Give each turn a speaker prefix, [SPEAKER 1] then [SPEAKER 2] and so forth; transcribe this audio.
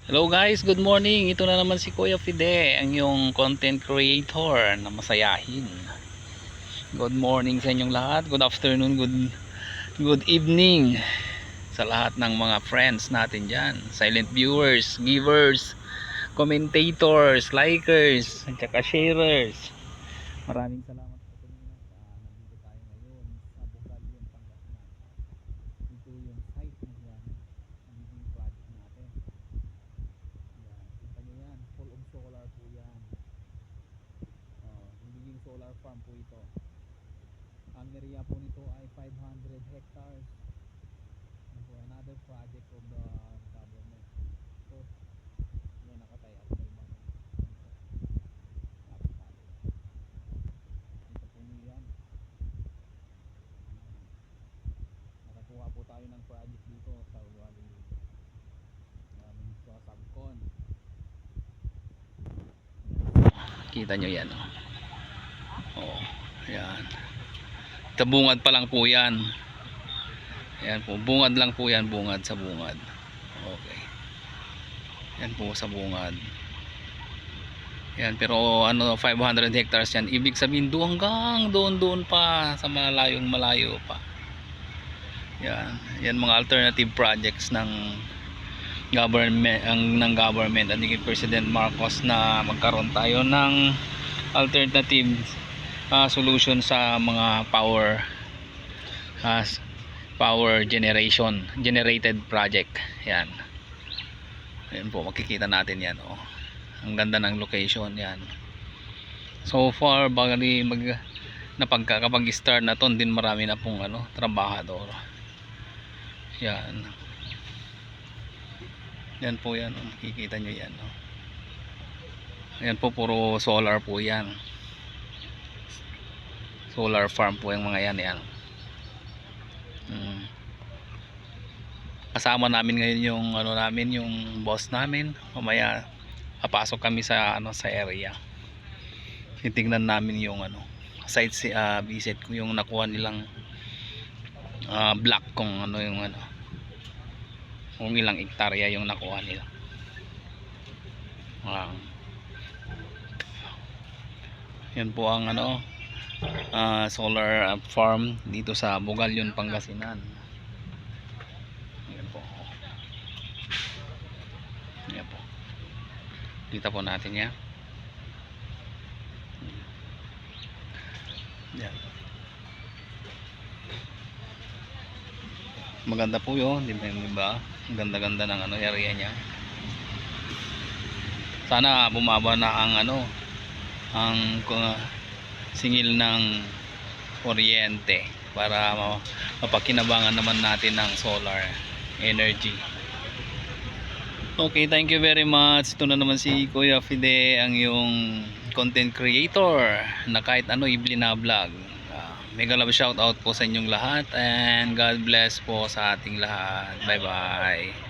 [SPEAKER 1] Hello guys, good morning. Ito na naman si Kuya Fide, ang yung content creator na masayahin. Good morning sa inyong lahat. Good afternoon, good evening sa lahat ng mga friends natin diyan. Silent viewers, givers, commentators, likers, at saka sharers. Maraming salamat po sa inyo. Nandito tayo ngayon sa Bugalyon, Pangasinan. Ito yung site na yan, magiging project natin. Yan, kita nyo yan, full of solar po yan. Magiging solar farm po ito. Ang area po nito ay 500 hectares. Yan po, another project of the government. So, yan nakatay outside ba? Napakali. Dito po nyo yan. Nakakuha po tayo ng project dito sa Ugali. Sa Sabcon. Kita nyo yan, oh, yan. Bungad pa lang po yan. Yan po, bungad lang po yan, bungad sa bungad. Okay. Yan po sa bungad. Yan, pero ano, 500 hectares yan. Ibig sabihin doon hanggang doon pa sa malayo pa. Yan, yan mga alternative projects ng government at ni President Marcos na magkaroon tayo ng alternative solution sa mga power generated project. Yan. Ayan po, makikita natin yan, oh. Ang ganda ng location yan. So far kapag start na to, din marami na pong trabahador. Yan. Yan po yan, oh. Makikita nyo yan, oh. Yan po, puro solar po yan. Solar farm po yung mga yan. Kasama namin ngayon yung yung boss namin. Mamaya papasok kami sa sa area. Titingnan namin yung site visit ko yung nakuha nilang block kung kung ilang hektarya yung nakuha nila. Yan po ang solar farm dito sa Bugalyon, Pangasinan. Yan po. Yan po. Kita po natin yan. Yan. Maganda po yun, di ba? Ganda-ganda ng area niya. Sana bumaba na ang singil ng kuryente para mapakinabangan naman natin ng solar energy. Okay, thank you very much. Ito na naman si Kuya Fide, ang yung content creator na kahit i-vlog. Mega love shout out po sa inyong lahat and God bless po sa ating lahat. Bye bye.